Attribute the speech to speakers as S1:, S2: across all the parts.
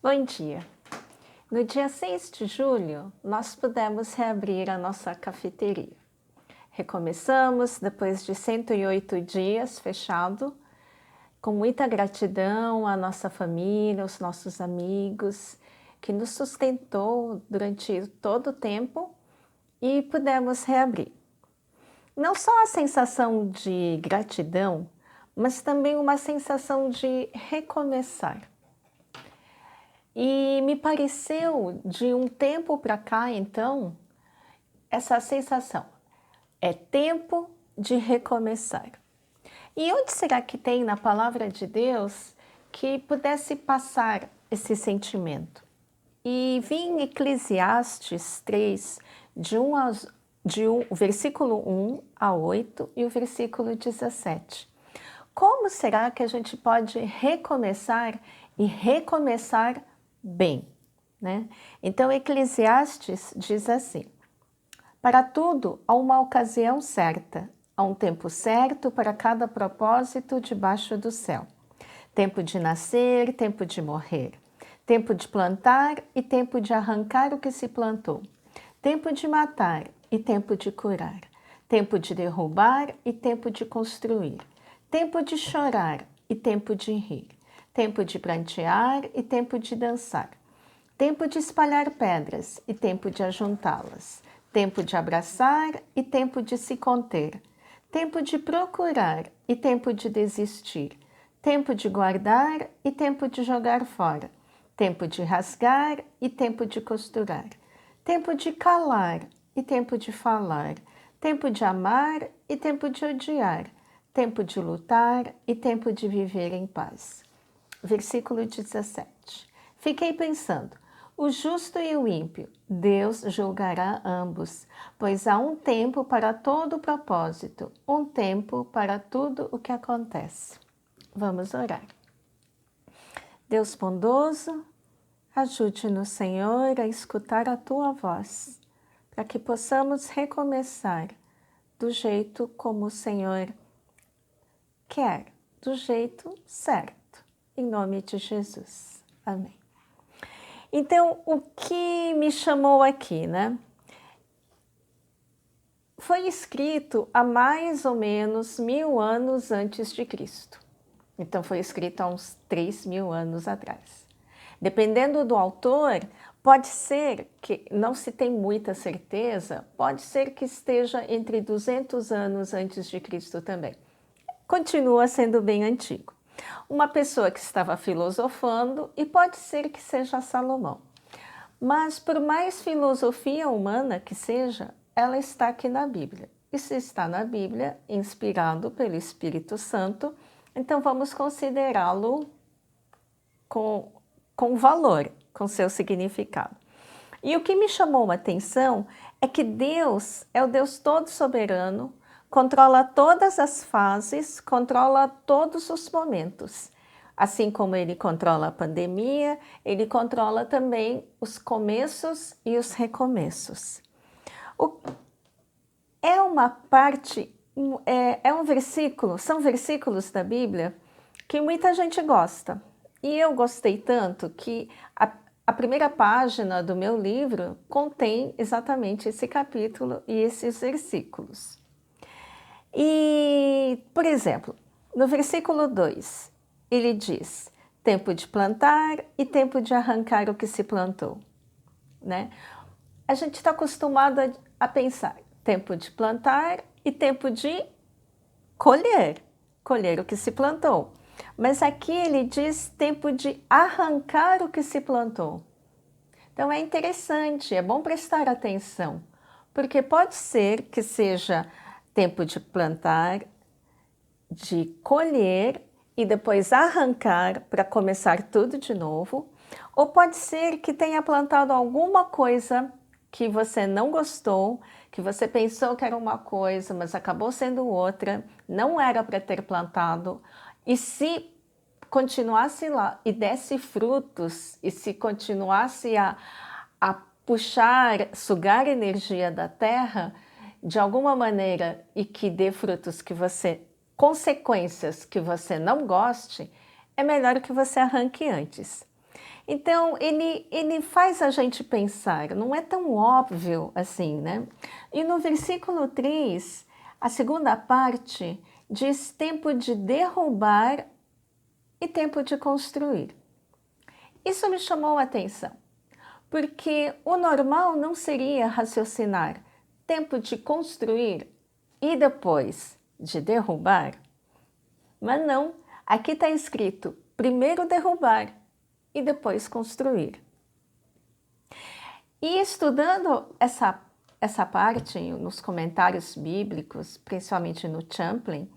S1: Bom dia! No dia 6 de julho, nós pudemos reabrir a nossa cafeteria. Recomeçamos depois de 108 dias fechado, com muita gratidão à nossa família, aos nossos amigos, que nos sustentou durante todo o tempo e pudemos reabrir. Não só a sensação de gratidão, mas também uma sensação de recomeçar. E me pareceu, de um tempo para cá, então, essa sensação. É tempo de recomeçar. E onde será que tem na Palavra de Deus que pudesse passar esse sentimento? E vi em Eclesiastes 3, o versículo 1 a 8 e o versículo 17. Como será que a gente pode recomeçar e recomeçar bem, né? Então, Eclesiastes diz assim: para tudo há uma ocasião certa, há um tempo certo para cada propósito debaixo do céu. Tempo de nascer, tempo de morrer. Tempo de plantar e tempo de arrancar o que se plantou. Tempo de matar e tempo de curar. Tempo de derrubar e tempo de construir. Tempo de chorar e tempo de rir. Tempo de prantear e tempo de dançar. Tempo de espalhar pedras e tempo de ajuntá-las. Tempo de abraçar e tempo de se conter. Tempo de procurar e tempo de desistir. Tempo de guardar e tempo de jogar fora. Tempo de rasgar e tempo de costurar. Tempo de calar e tempo de falar. Tempo de amar e tempo de odiar. Tempo de lutar e tempo de viver em paz. Versículo 17. Fiquei pensando, o justo e o ímpio, Deus julgará ambos, pois há um tempo para todo propósito, um tempo para tudo o que acontece. Vamos orar. Deus bondoso, ajude-nos, Senhor, a escutar a Tua voz, para que possamos recomeçar do jeito como o Senhor quer, do jeito certo. Em nome de Jesus. Amém. Então, o que me chamou aqui, né? Foi escrito há mais ou menos 1000 anos antes de Cristo. Então, foi escrito há uns 3000 anos atrás. Dependendo do autor, pode ser que, não se tem muita certeza, pode ser que esteja entre 200 anos antes de Cristo também. Continua sendo bem antigo. Uma pessoa que estava filosofando, e pode ser que seja Salomão. Mas por mais filosofia humana que seja, ela está aqui na Bíblia. E se está na Bíblia, inspirado pelo Espírito Santo, então vamos considerá-lo com valor, com seu significado. E o que me chamou a atenção é que Deus é o Deus todo soberano, controla todas as fases, controla todos os momentos. Assim como Ele controla a pandemia, Ele controla também os começos e os recomeços. É uma parte, é um versículo, são versículos da Bíblia que muita gente gosta. E eu gostei tanto que a primeira página do meu livro contém exatamente esse capítulo e esses versículos. E, por exemplo, no versículo 2, ele diz: tempo de plantar e tempo de arrancar o que se plantou, né? A gente está acostumado a pensar tempo de plantar e tempo de colher o que se plantou. Mas aqui ele diz tempo de arrancar o que se plantou. Então é interessante, é bom prestar atenção, porque pode ser que seja tempo de plantar, de colher e depois arrancar para começar tudo de novo, ou pode ser que tenha plantado alguma coisa que você não gostou, que você pensou que era uma coisa, mas acabou sendo outra, não era para ter plantado, e se continuasse lá e desse frutos, e se continuasse a puxar, sugar energia da terra, de alguma maneira, e que dê frutos que você, consequências que você não goste, é melhor que você arranque antes. Então, ele faz a gente pensar, não é tão óbvio assim, né? E no versículo 3, a segunda parte diz tempo de derrubar e tempo de construir. Isso me chamou a atenção, porque o normal não seria raciocinar tempo de construir e depois de derrubar, mas não, aqui está escrito primeiro derrubar e depois construir. E estudando essa parte nos comentários bíblicos, principalmente no Champlin,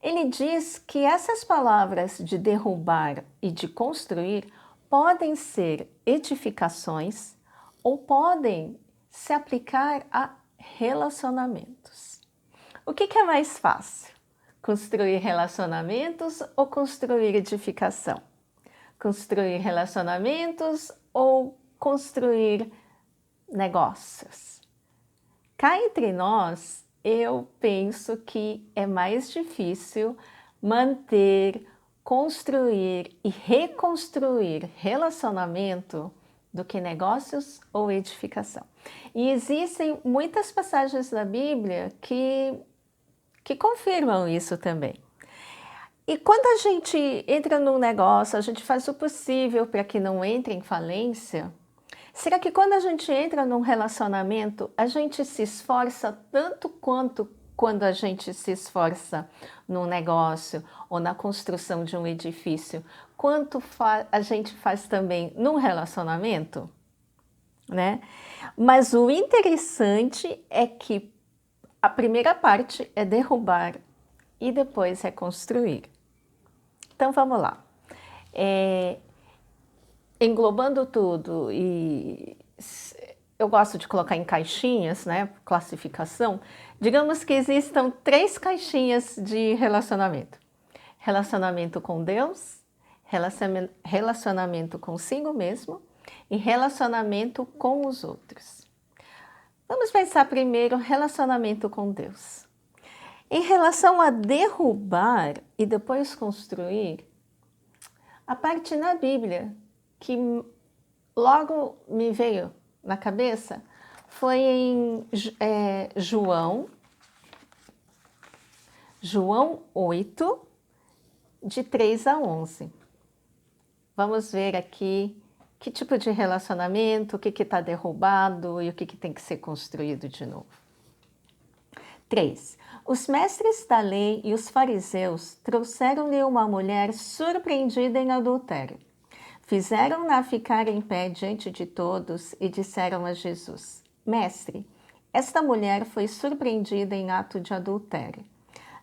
S1: ele diz que essas palavras de derrubar e de construir podem ser edificações ou podem se aplicar a relacionamentos. O que é mais fácil? Construir relacionamentos ou construir edificação? Construir relacionamentos ou construir negócios? Cá entre nós, eu penso que é mais difícil manter, construir e reconstruir relacionamento do que negócios ou edificação. E existem muitas passagens da Bíblia que confirmam isso também. E quando a gente entra num negócio, a gente faz o possível para que não entre em falência. Será que quando a gente entra num relacionamento, a gente se esforça tanto quanto quando a gente se esforça num negócio ou na construção de um edifício, quanto a gente faz também num relacionamento, né? Mas o interessante é que a primeira parte é derrubar e depois é construir. Então vamos lá. Englobando tudo, e eu gosto de colocar em caixinhas, né, classificação, digamos que existam 3 caixinhas de relacionamento. Relacionamento com Deus, relacionamento consigo mesmo e relacionamento com os outros. Vamos pensar primeiro relacionamento com Deus. Em relação a derrubar e depois construir, a parte na Bíblia que logo me veio na cabeça foi em João 8, de 3 a 11. Vamos ver aqui que tipo de relacionamento, o que está derrubado e o que tem que ser construído de novo. 3. Os mestres da lei e os fariseus trouxeram-lhe uma mulher surpreendida em adultério. Fizeram-na ficar em pé diante de todos e disseram a Jesus: Mestre, esta mulher foi surpreendida em ato de adultério.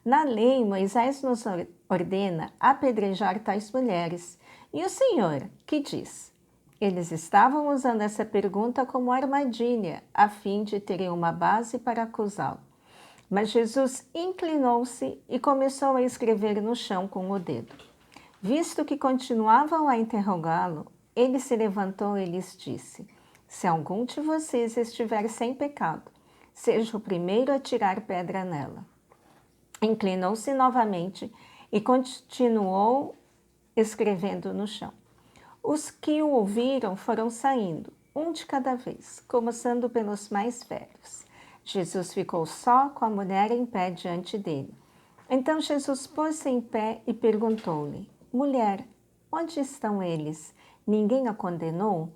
S1: Na lei, Moisés nos ordena apedrejar tais mulheres. E o Senhor, que diz? Eles estavam usando essa pergunta como armadilha, a fim de terem uma base para acusá-lo. Mas Jesus inclinou-se e começou a escrever no chão com o dedo. Visto que continuavam a interrogá-lo, ele se levantou e lhes disse: Se algum de vocês estiver sem pecado, seja o primeiro a tirar pedra nela. Inclinou-se novamente e continuou escrevendo no chão. Os que o ouviram foram saindo, um de cada vez, começando pelos mais velhos. Jesus ficou só com a mulher em pé diante dele. Então Jesus pôs-se em pé e perguntou-lhe: Mulher, onde estão eles? Ninguém a condenou?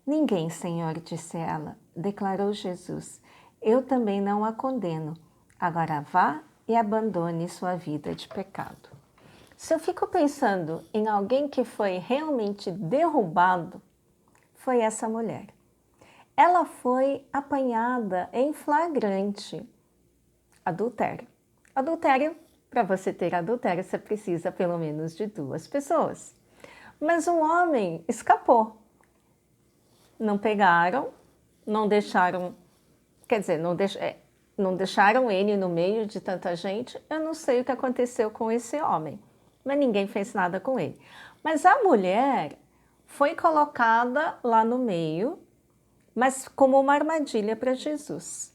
S1: Ninguém, Senhor, disse ela. Declarou Jesus: Eu também não a condeno. Agora vá e abandone sua vida de pecado. Se eu fico pensando em alguém que foi realmente derrubado, foi essa mulher. Ela foi apanhada em flagrante adultério. Adultério, para você ter adultério, você precisa pelo menos de 2 pessoas. Mas um homem escapou. Não pegaram, não deixaram, quer dizer, não deixaram ele no meio de tanta gente. Eu não sei o que aconteceu com esse homem, mas ninguém fez nada com ele. Mas a mulher foi colocada lá no meio, mas como uma armadilha para Jesus.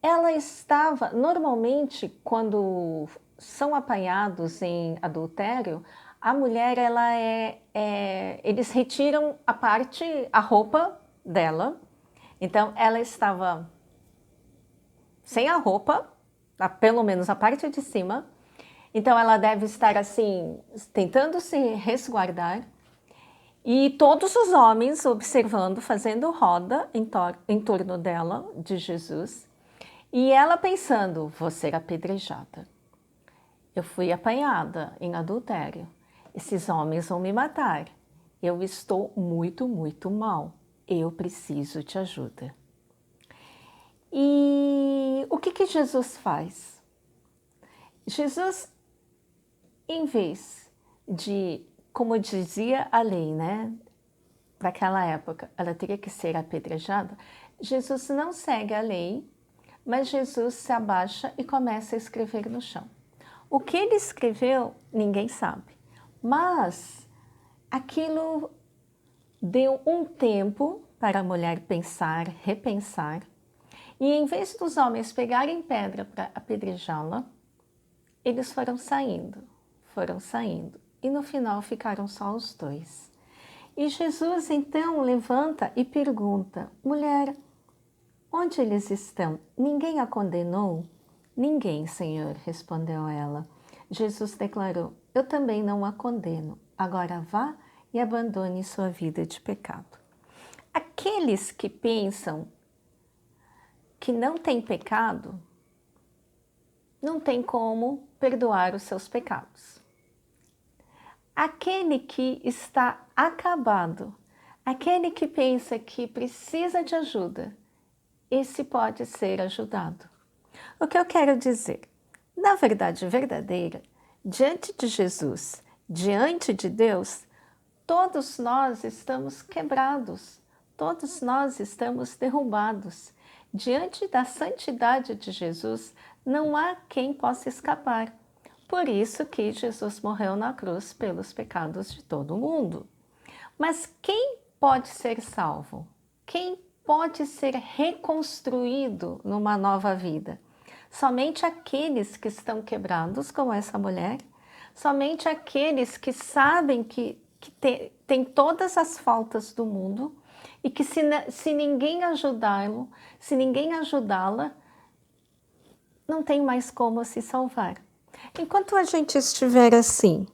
S1: Ela estava, normalmente, quando são apanhados em adultério, a mulher, eles retiram a roupa dela, então ela estava sem a roupa, pelo menos a parte de cima, então ela deve estar assim, tentando se resguardar, e todos os homens observando, fazendo roda em torno dela, de Jesus, e ela pensando, vou ser apedrejada. Eu fui apanhada em adultério. Esses homens vão me matar. Eu estou muito, muito mal. Eu preciso de ajuda. E o que Jesus faz? Jesus, em vez de, como dizia a lei, né? Naquela época, ela teria que ser apedrejada. Jesus não segue a lei, mas Jesus se abaixa e começa a escrever no chão. O que ele escreveu, ninguém sabe. Mas aquilo deu um tempo para a mulher pensar, repensar. E em vez dos homens pegarem pedra para apedrejá-la, eles foram saindo. E no final ficaram só os dois. E Jesus então levanta e pergunta, mulher, onde eles estão? Ninguém a condenou? Ninguém, Senhor, respondeu ela. Jesus declarou, eu também não a condeno. Agora vá e abandone sua vida de pecado. Aqueles que pensam que não tem pecado, não tem como perdoar os seus pecados. Aquele que está acabado, aquele que pensa que precisa de ajuda, esse pode ser ajudado. O que eu quero dizer? Na verdade verdadeira, diante de Jesus, diante de Deus, todos nós estamos quebrados, todos nós estamos derrubados. Diante da santidade de Jesus, não há quem possa escapar. Por isso que Jesus morreu na cruz pelos pecados de todo mundo. Mas quem pode ser salvo? Quem pode ser reconstruído numa nova vida? Somente aqueles que estão quebrados, como essa mulher, somente aqueles que sabem que tem todas as faltas do mundo e que se ninguém ajudá-lo, se ninguém ajudá-la, não tem mais como se salvar. Enquanto a gente estiver assim,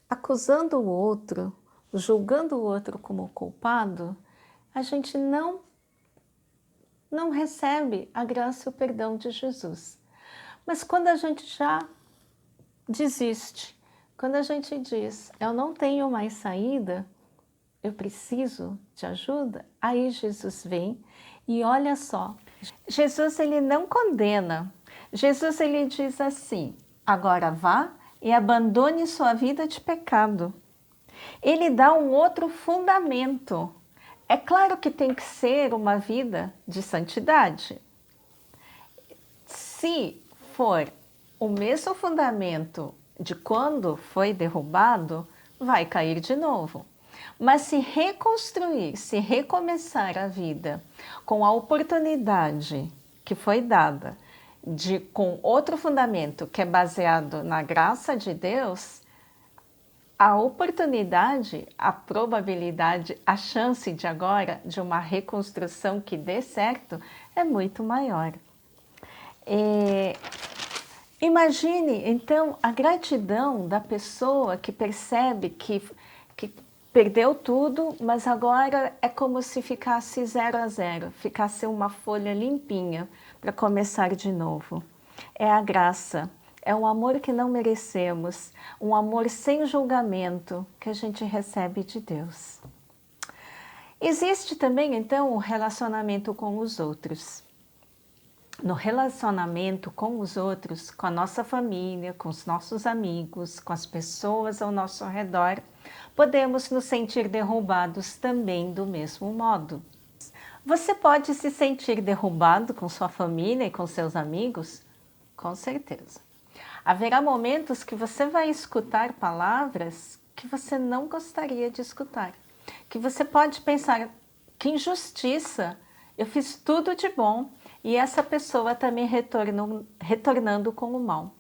S1: acusando o outro, julgando o outro como culpado, a gente não recebe a graça e o perdão de Jesus. Mas quando a gente já desiste, quando a gente diz, eu não tenho mais saída, eu preciso de ajuda, aí Jesus vem e olha só, Jesus ele não condena, Jesus ele diz assim, agora vá e abandone sua vida de pecado. Ele dá um outro fundamento. É claro que tem que ser uma vida de santidade. Se for o mesmo fundamento de quando foi derrubado, vai cair de novo. Mas se reconstruir, se recomeçar a vida com a oportunidade que foi dada, com outro fundamento que é baseado na graça de Deus, a oportunidade, a probabilidade, a chance de agora de uma reconstrução que dê certo é muito maior. Imagine então a gratidão da pessoa que percebe que perdeu tudo, mas agora é como se ficasse 0-0, ficasse uma folha limpinha para começar de novo. É a graça. É um amor que não merecemos, um amor sem julgamento que a gente recebe de Deus. Existe também, então, o relacionamento com os outros. No relacionamento com os outros, com a nossa família, com os nossos amigos, com as pessoas ao nosso redor, podemos nos sentir derrubados também do mesmo modo. Você pode se sentir derrubado com sua família e com seus amigos? Com certeza. Haverá momentos que você vai escutar palavras que você não gostaria de escutar. Que você pode pensar, que injustiça, eu fiz tudo de bom e essa pessoa está me retornando com o mal.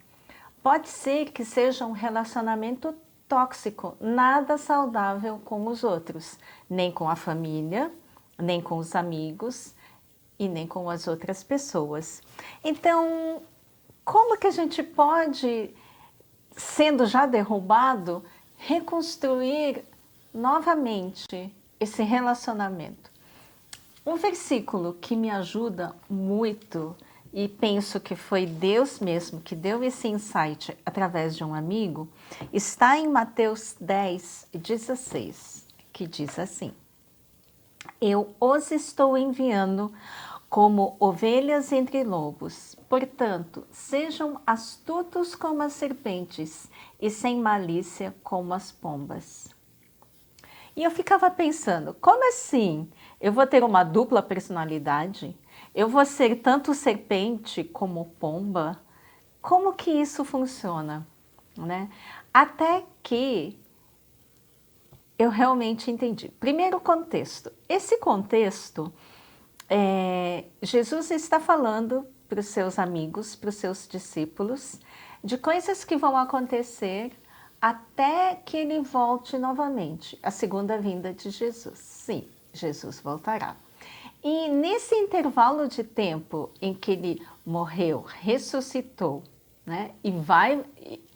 S1: Pode ser que seja um relacionamento tóxico, nada saudável com os outros, nem com a família, nem com os amigos e nem com as outras pessoas. Então, como que a gente pode, sendo já derrubado, reconstruir novamente esse relacionamento? Um versículo que me ajuda muito, e penso que foi Deus mesmo que deu esse insight através de um amigo, está em Mateus 10:16, que diz assim: Eu os estou enviando como ovelhas entre lobos. Portanto, sejam astutos como as serpentes e sem malícia como as pombas. E eu ficava pensando, como assim? Eu vou ter uma dupla personalidade? Eu vou ser tanto serpente como pomba? Como que isso funciona, né? Até que eu realmente entendi. Primeiro contexto. Esse contexto, Jesus está falando para os seus amigos, para os seus discípulos, de coisas que vão acontecer até que ele volte novamente, a segunda vinda de Jesus. Sim, Jesus voltará. E nesse intervalo de tempo em que ele morreu, ressuscitou, né,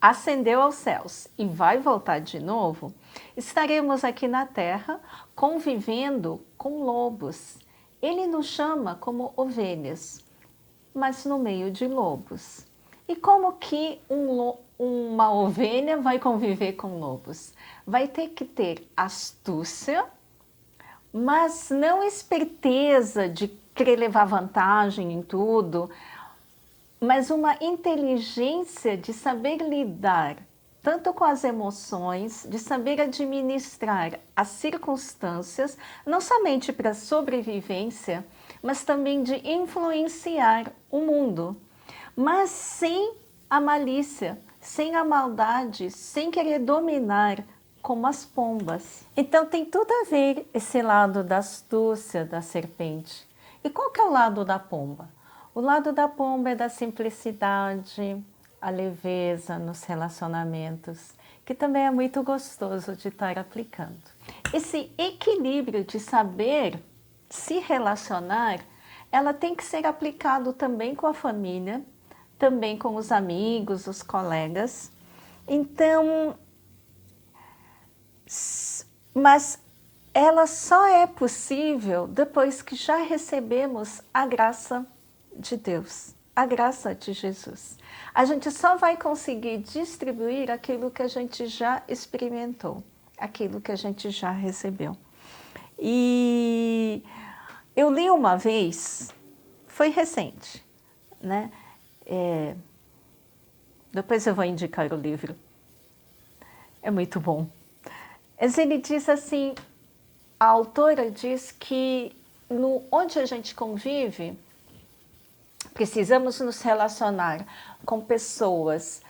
S1: ascendeu aos céus e vai voltar de novo, estaremos aqui na terra convivendo com lobos. Ele nos chama como ovelhas, mas no meio de lobos. E como que uma ovelha vai conviver com lobos? Vai ter que ter astúcia, mas não esperteza de querer levar vantagem em tudo, mas uma inteligência de saber lidar tanto com as emoções, de saber administrar as circunstâncias, não somente para sobrevivência, mas também de influenciar o mundo, mas sem a malícia, sem a maldade, sem querer dominar, como as pombas. Então tem tudo a ver esse lado da astúcia da serpente. E qual que é o lado da pomba? O lado da pomba é da simplicidade, a leveza nos relacionamentos, que também é muito gostoso de estar aplicando. Esse equilíbrio de saber se relacionar, ela tem que ser aplicado também com a família, também com os amigos, os colegas. Então, mas ela só é possível depois que já recebemos a graça de Deus, a graça de Jesus. A gente só vai conseguir distribuir aquilo que a gente já experimentou, aquilo que a gente já recebeu. E eu li uma vez, foi recente, né? Depois eu vou indicar o livro. É muito bom. Mas ele diz assim, a autora diz que onde a gente convive, precisamos nos relacionar com pessoas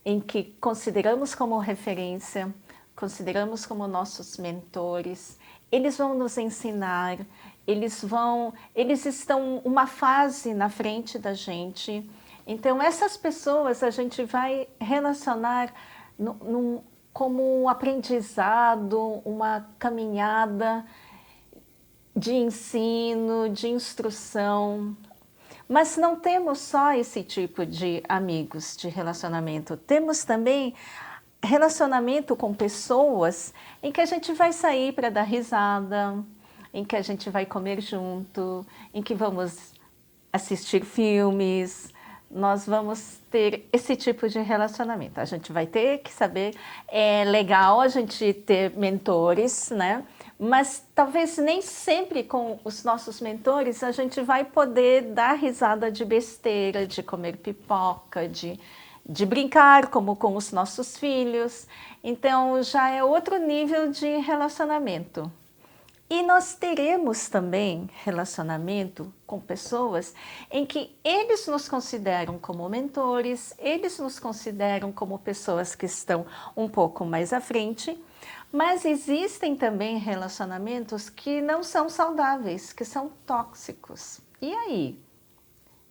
S1: em que consideramos como referência, consideramos como nossos mentores. Eles vão nos ensinar, eles estão uma fase na frente da gente. Então, essas pessoas a gente vai relacionar como um aprendizado, uma caminhada de ensino, de instrução. Mas não temos só esse tipo de amigos, de relacionamento. Temos também relacionamento com pessoas em que a gente vai sair para dar risada, em que a gente vai comer junto, em que vamos assistir filmes. Nós vamos ter esse tipo de relacionamento. A gente vai ter que saber, é legal a gente ter mentores, né? Mas talvez nem sempre com os nossos mentores a gente vai poder dar risada de besteira, de comer pipoca, de brincar como com os nossos filhos. Então já é outro nível de relacionamento. E nós teremos também relacionamento com pessoas em que eles nos consideram como mentores, eles nos consideram como pessoas que estão um pouco mais à frente, mas existem também relacionamentos que não são saudáveis, que são tóxicos. E aí?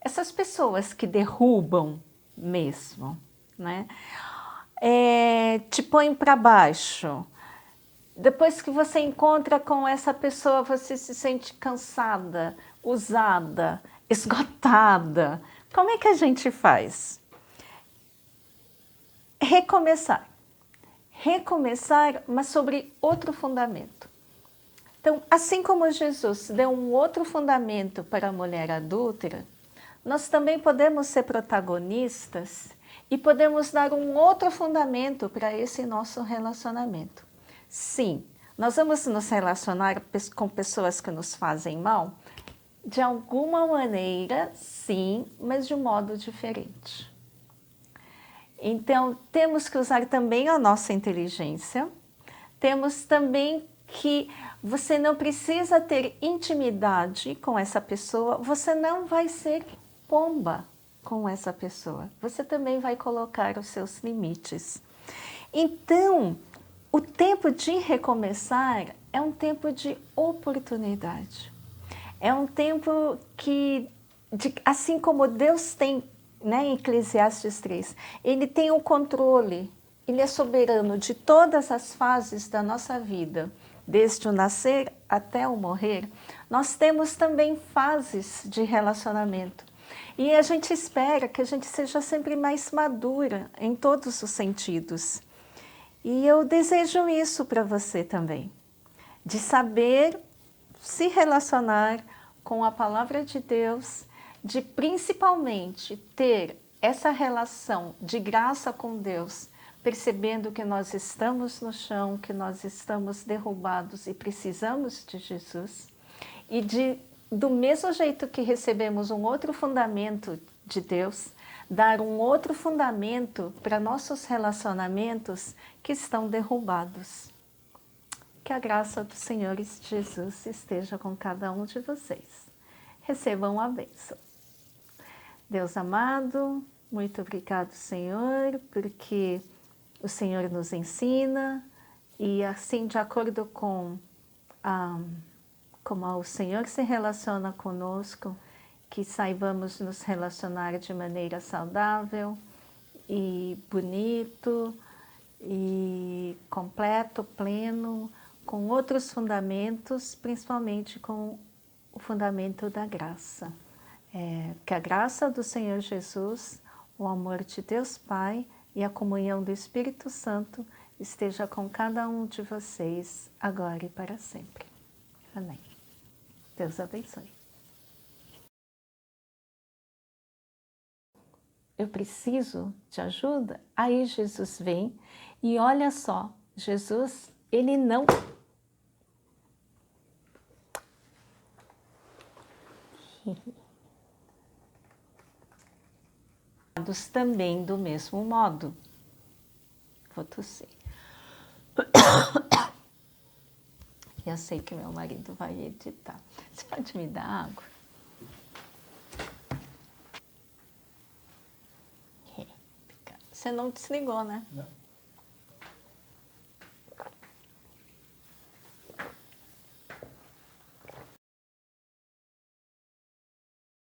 S1: Essas pessoas que derrubam mesmo, né? te põe para baixo. Depois que você encontra com essa pessoa, você se sente cansada, usada, esgotada. Como é que a gente faz? Recomeçar. Recomeçar, mas sobre outro fundamento. Então, assim como Jesus deu um outro fundamento para a mulher adúltera, nós também podemos ser protagonistas e podemos dar um outro fundamento para esse nosso relacionamento. Sim, nós vamos nos relacionar com pessoas que nos fazem mal, de alguma maneira, sim, mas de um modo diferente. Então, temos que usar também a nossa inteligência, temos também que você não precisa ter intimidade com essa pessoa, você não vai ser pomba com essa pessoa, você também vai colocar os seus limites. Então, o tempo de recomeçar é um tempo de oportunidade. É um tempo que, assim como Deus tem, né, em Eclesiastes 3, Ele tem o controle, Ele é soberano de todas as fases da nossa vida, desde o nascer até o morrer. Nós temos também fases de relacionamento. E a gente espera que a gente seja sempre mais madura em todos os sentidos. E eu desejo isso para você também, de saber se relacionar com a palavra de Deus, de principalmente ter essa relação de graça com Deus, percebendo que nós estamos no chão, que nós estamos derrubados e precisamos de Jesus, e do mesmo jeito que recebemos um outro fundamento de Deus, dar um outro fundamento para nossos relacionamentos que estão derrubados. Que a graça do Senhor Jesus esteja com cada um de vocês. Recebam a bênção. Deus amado, muito obrigado, Senhor, porque o Senhor nos ensina e assim, de acordo com como o Senhor se relaciona conosco, que saibamos nos relacionar de maneira saudável e bonito e completo, pleno, com outros fundamentos, principalmente com o fundamento da graça. Que a graça do Senhor Jesus, o amor de Deus Pai e a comunhão do Espírito Santo esteja com cada um de vocês, agora e para sempre. Amém. Deus abençoe. Eu preciso de ajuda? Aí Jesus vem e olha só, Jesus, ele não... também do mesmo modo. Vou tossir. E eu sei que meu marido vai editar. Você pode me dar água? Você não desligou, né?
S2: Não.